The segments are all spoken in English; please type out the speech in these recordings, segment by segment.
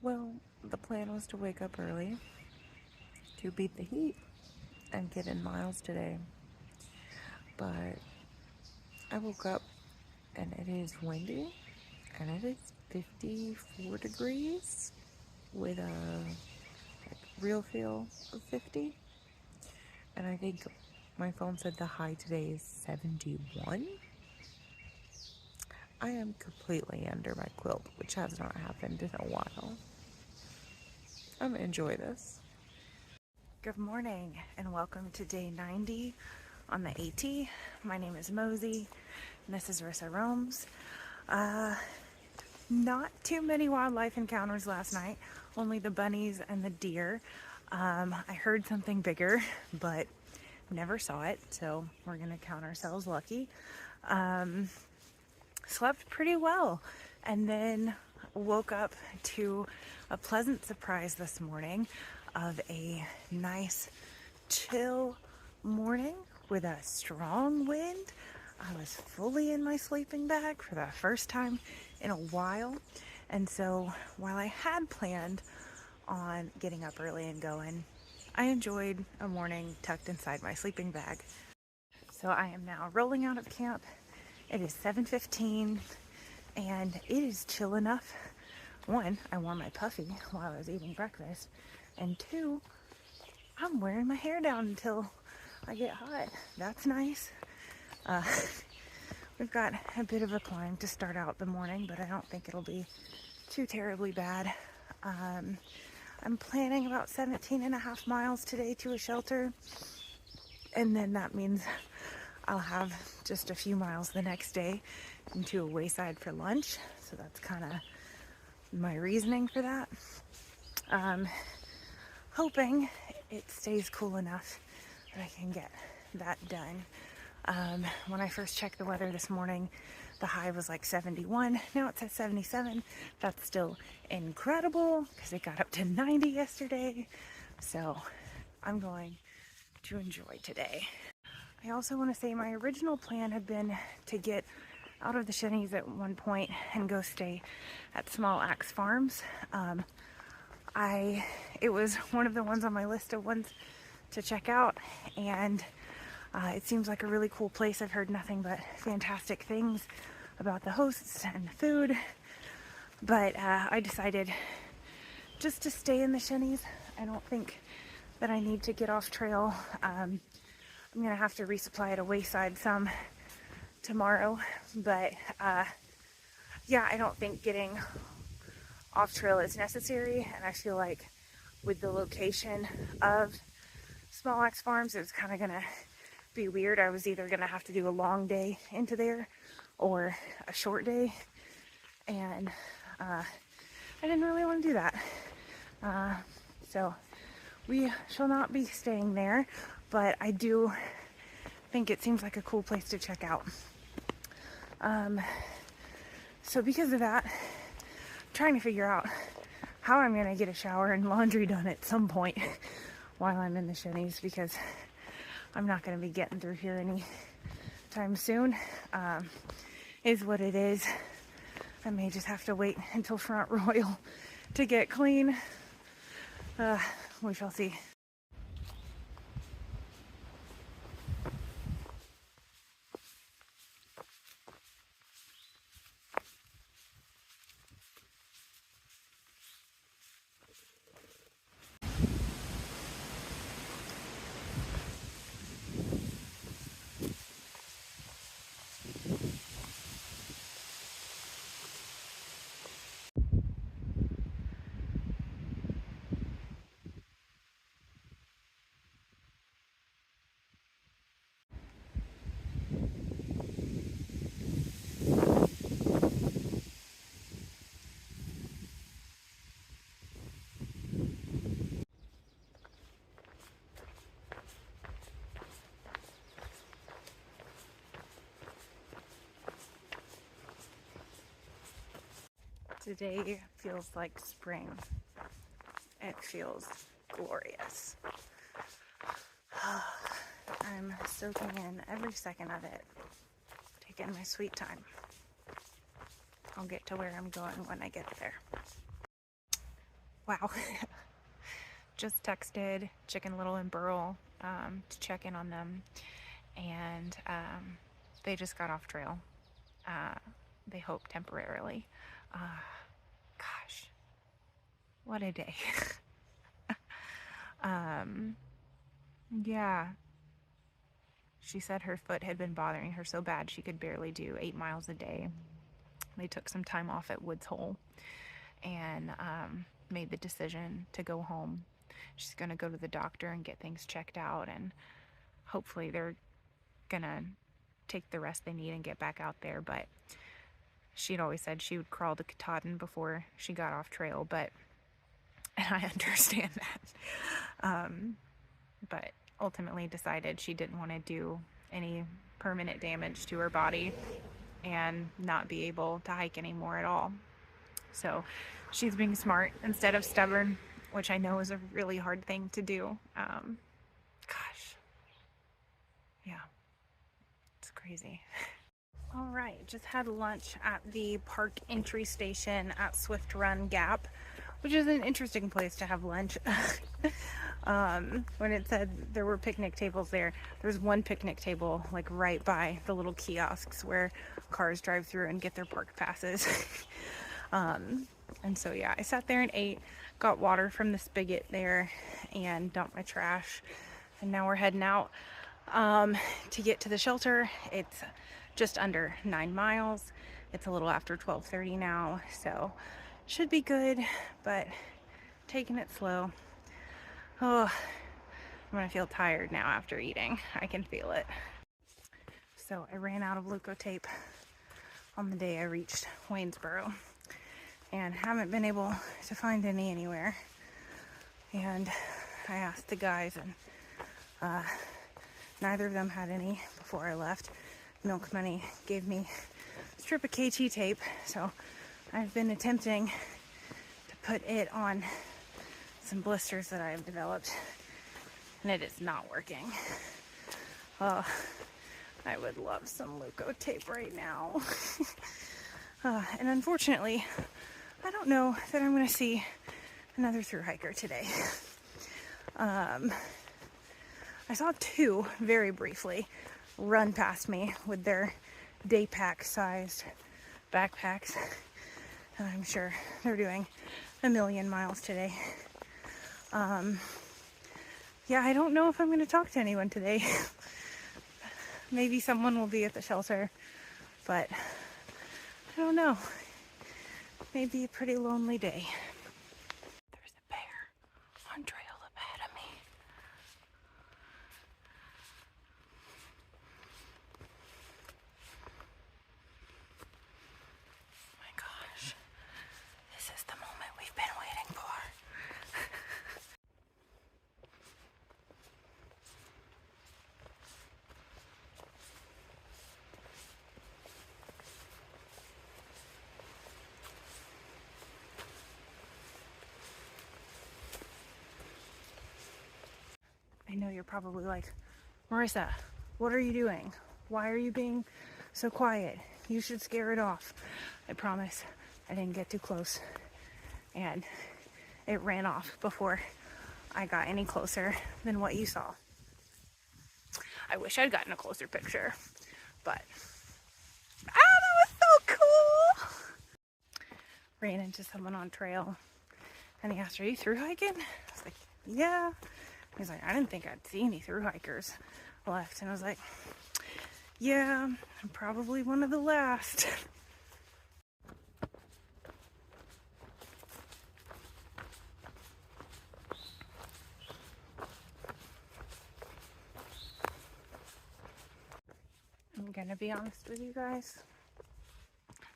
Well, the plan was to wake up early to beat the heat and get in miles today. But I woke up and it is windy and it is 54 degrees with a real feel of 50. And I think my phone said the high today is 71. I am completely under my quilt, which has not happened in a while. I'm gonna enjoy this. Good morning and welcome to day 90 on the AT. My name is Mosey and this is Rissaroams. Not too many wildlife encounters last night, only the bunnies and the deer. I heard something bigger, but never saw it, so we're gonna count ourselves lucky. Slept pretty well, and then woke up to a pleasant surprise this morning of a nice chill morning with a strong wind. I was fully in my sleeping bag for the first time in a while, and so while I had planned on getting up early and going, I enjoyed a morning tucked inside my sleeping bag. So I am now rolling out of camp. It is 7:15 and it is chill enough. One, I wore my puffy while I was eating breakfast, and two, I'm wearing my hair down until I get hot. That's nice. We've got a bit of a climb to start out the morning, but I don't think it'll be too terribly bad. I'm planning about 17 and a half miles today to a shelter, and then that means I'll have just a few miles the next day into a wayside for lunch. So that's kind of my reasoning for that. Hoping it stays cool enough that I can get that done. When I first checked the weather this morning, the high was like 71. Now it says 77. That's still incredible because it got up to 90 yesterday. So I'm going to enjoy today. I also want to say my original plan had been to get out of the Shennys at one point and go stay at Small Axe Farms. It was one of the ones on my list of ones to check out, and it seems like a really cool place. I've heard nothing but fantastic things about the hosts and the food, but I decided just to stay in the Shennys. I don't think that I need to get off trail. I'm gonna have to resupply at a wayside some tomorrow, but yeah, I don't think getting off trail is necessary, and I feel like with the location of Small Axe Farms, it was kind of gonna be weird. I was either gonna have to do a long day into there or a short day, and I didn't really want to do that. So we shall not be staying there, but I do think it seems like a cool place to check out. So because of that, I'm trying to figure out how I'm gonna get a shower and laundry done at some point while I'm in the Shennys, because I'm not gonna be getting through here anytime soon. Is what it is. I may just have to wait until Front Royal to get clean. We shall see. Today feels like spring. It feels glorious. I'm soaking in every second of it, taking my sweet time. I'll get to where I'm going when I get there. Wow. Just texted Chicken Little and Burl to check in on them, and they just got off trail. They hope temporarily. Gosh, what a day. Yeah. She said her foot had been bothering her so bad she could barely do 8 miles a day. They took some time off at Woods Hole and made the decision to go home. She's going to go to the doctor and get things checked out, and hopefully they're going to take the rest they need and get back out there. But she'd always said she would crawl to Katahdin before she got off trail, and I understand that. But ultimately decided she didn't want to do any permanent damage to her body and not be able to hike anymore at all. So she's being smart instead of stubborn, which I know is a really hard thing to do. Gosh. Yeah. It's crazy. All right, just had lunch at the park entry station at Swift Run Gap, which is an interesting place to have lunch. When it said there were picnic tables there's one picnic table like right by the little kiosks where cars drive through and get their park passes. And so yeah, I sat there and ate, got water from the spigot there, and dumped my trash. And now we're heading out to get to the shelter. It's just under 9 miles. It's a little after 12:30 now, so should be good, but taking it slow. Oh, I'm gonna feel tired now after eating. I can feel it. So I ran out of leukotape on the day I reached Waynesboro and haven't been able to find any anywhere. And I asked the guys, and neither of them had any before I left. Milk Money gave me a strip of KT tape, so I've been attempting to put it on some blisters that I have developed, and it is not working. I would love some leukotape right now. And unfortunately, I don't know that I'm going to see another thru hiker today. I saw 2 very briefly run past me with their day pack sized backpacks, and I'm sure they're doing 1,000,000 miles today. Yeah, I don't know if I'm going to talk to anyone today. Maybe someone will be at the shelter, but I don't know. Maybe a pretty lonely day. There's a bear on trail up ahead of me. Oh my gosh. This is the moment we've been waiting for. I know you're probably like, Marissa, what are you doing? Why are you being so quiet? You should scare it off. I promise I didn't get too close, and it ran off before I got any closer than what you saw. I wish I'd gotten a closer picture, but that was so cool. Ran into someone on trail, and he asked, are you thru hiking? I was like, yeah. He's like, I didn't think I'd see any thru hikers left. And I was like, yeah, I'm probably one of the last. I'm gonna be honest with you guys.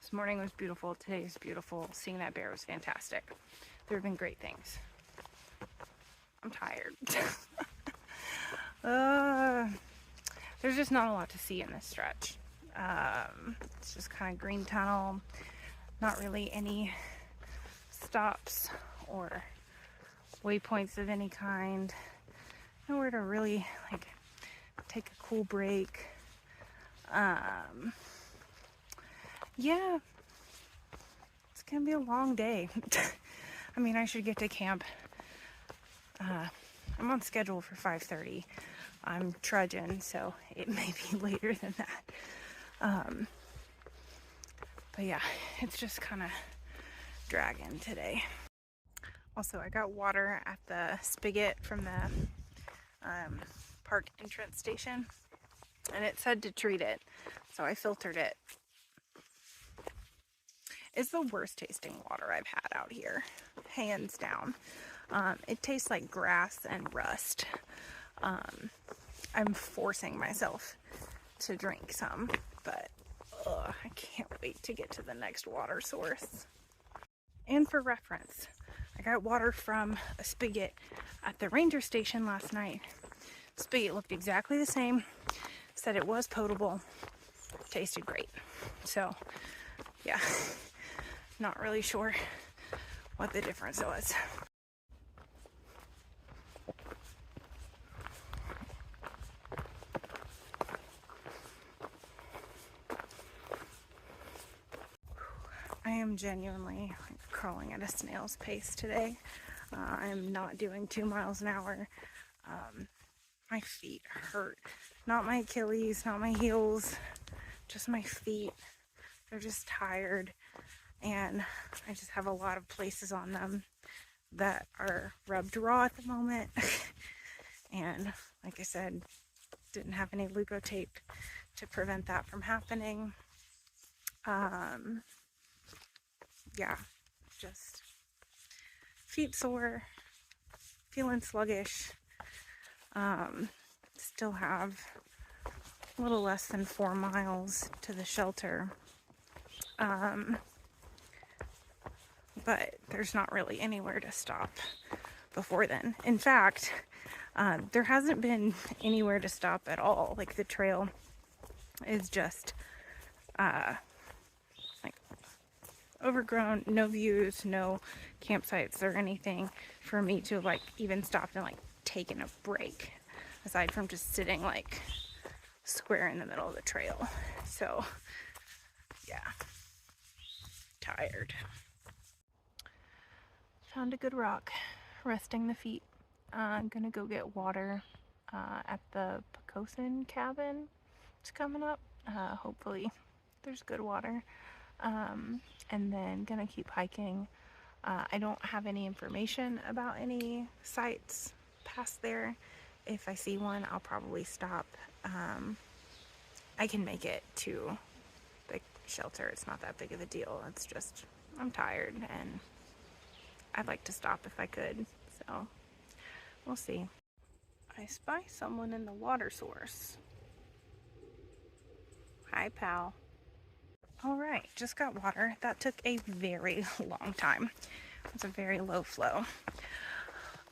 This morning was beautiful. Today is beautiful. Seeing that bear was fantastic. There have been great things. I'm tired. There's just not a lot to see in this stretch. It's just kind of green tunnel. Not really any stops or waypoints of any kind. Nowhere to really like take a cool break. Yeah, it's gonna be a long day. I mean, I should get to camp. I'm on schedule for 5:30. I'm trudging, so it may be later than that. But yeah, it's just kind of dragging today. Also, I got water at the spigot from the park entrance station, and it said to treat it, so I filtered it. It's the worst tasting water I've had out here, hands down. It tastes like grass and rust. I'm forcing myself to drink some, but I can't wait to get to the next water source. And for reference, I got water from a spigot at the ranger station last night. The spigot looked exactly the same, said it was potable, tasted great. So yeah, not really sure what the difference was. I am genuinely crawling at a snail's pace today. I am not doing 2 miles an hour. My feet hurt. Not my Achilles, not my heels, just my feet. They're just tired, and I just have a lot of places on them that are rubbed raw at the moment. And like I said, didn't have any Leukotape to prevent that from happening. Yeah, just feet sore, feeling sluggish. Still have a little less than 4 miles to the shelter. But there's not really anywhere to stop before then. In fact, there hasn't been anywhere to stop at all. Like, the trail is just like overgrown, no views, no campsites or anything for me to like even stop and like taking a break, aside from just sitting like square in the middle of the trail. So yeah, tired. Found a good rock, resting the feet. I'm gonna go get water at the Pocosin cabin. It's coming up. Hopefully there's good water. And then gonna keep hiking. I don't have any information about any sites past there. If I see one, I'll probably stop. I can make it to the shelter. It's not that big of a deal. It's just, I'm tired and I'd like to stop if I could. So we'll see. I spy someone in the water source. Hi, pal. All right, just got water. That took a very long time. It was a very low flow.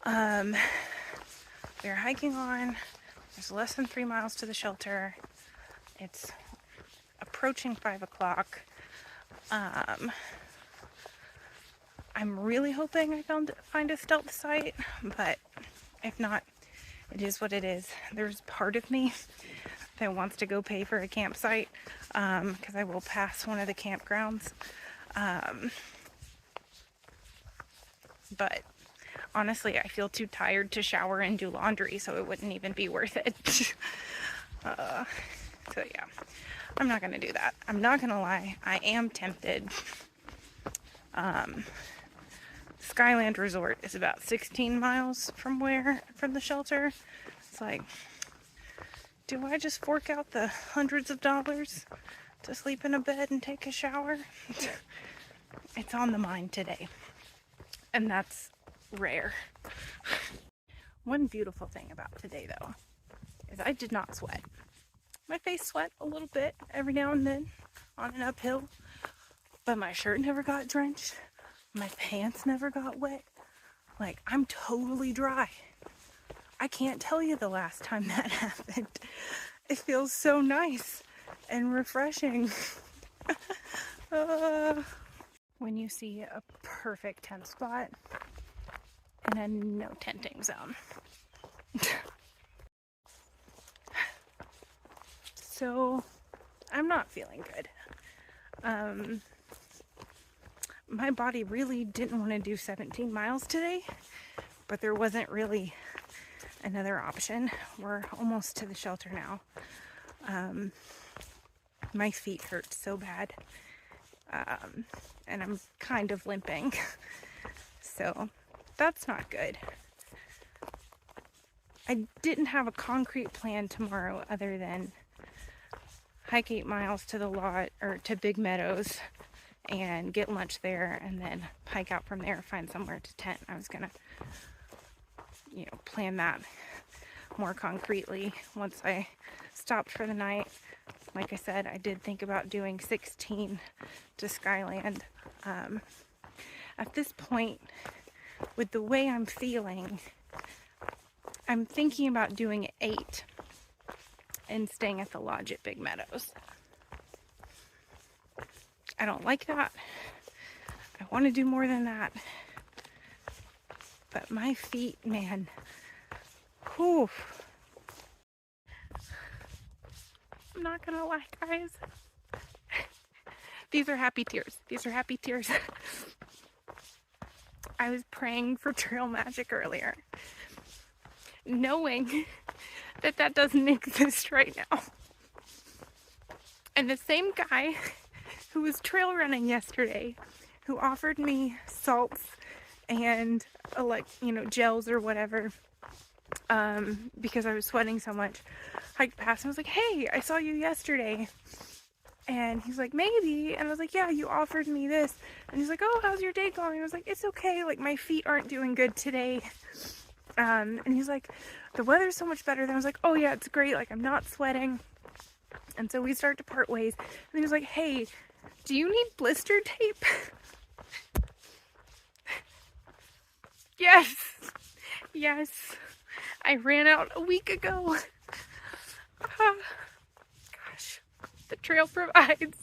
We're hiking on. There's less than 3 miles to the shelter. It's approaching 5 o'clock. I'm really hoping I find a stealth site, but if not, it is what it is. There's part of me that wants to go pay for a campsite, because I will pass one of the campgrounds. But honestly, I feel too tired to shower and do laundry, so it wouldn't even be worth it. So yeah, I'm not gonna do that. I'm not gonna lie, I am tempted. Skyland Resort is about 16 miles from the shelter. It's like, do I just fork out the hundreds of dollars to sleep in a bed and take a shower? It's on the mind today, and that's rare. One beautiful thing about today, though, is I did not sweat. My face sweat a little bit every now and then on an uphill, but my shirt never got drenched. My pants never got wet. Like, I'm totally dry. I can't tell you the last time that happened. It feels so nice and refreshing. When you see a perfect tent spot and a no tenting zone. So I'm not feeling good. my body really didn't want to do 17 miles today, but there wasn't really another option. We're almost to the shelter now. My feet hurt so bad, and I'm kind of limping, so that's not good. I didn't have a concrete plan tomorrow other than hike 8 miles to the lot, or to Big Meadows, and get lunch there, and then hike out from there, find somewhere to tent. I was gonna, plan that more concretely once I stopped for the night. Like I said, I did think about doing 16 to Skyland. At this point, with the way I'm feeling, I'm thinking about doing 8 and staying at the lodge at Big Meadows. I don't like that. I want to do more than that. But my feet, man. Whew. I'm not gonna lie, guys. These are happy tears. These are happy tears. I was praying for trail magic earlier, knowing that doesn't exist right now. And the same guy who was trail running yesterday, who offered me salts and gels or whatever, because I was sweating so much, hiked past and was like, "Hey, I saw you yesterday." And he's like, "Maybe." And I was like, "Yeah, you offered me this." And he's like, "Oh, how's your day going?" I was like, "It's okay. Like, my feet aren't doing good today." And he's like, "The weather's so much better." Then I was like, "Oh yeah, it's great. Like, I'm not sweating." And so we start to part ways. And he was like, "Hey, do you need blister tape?" Yes. Yes. I ran out a week ago. Gosh. The trail provides.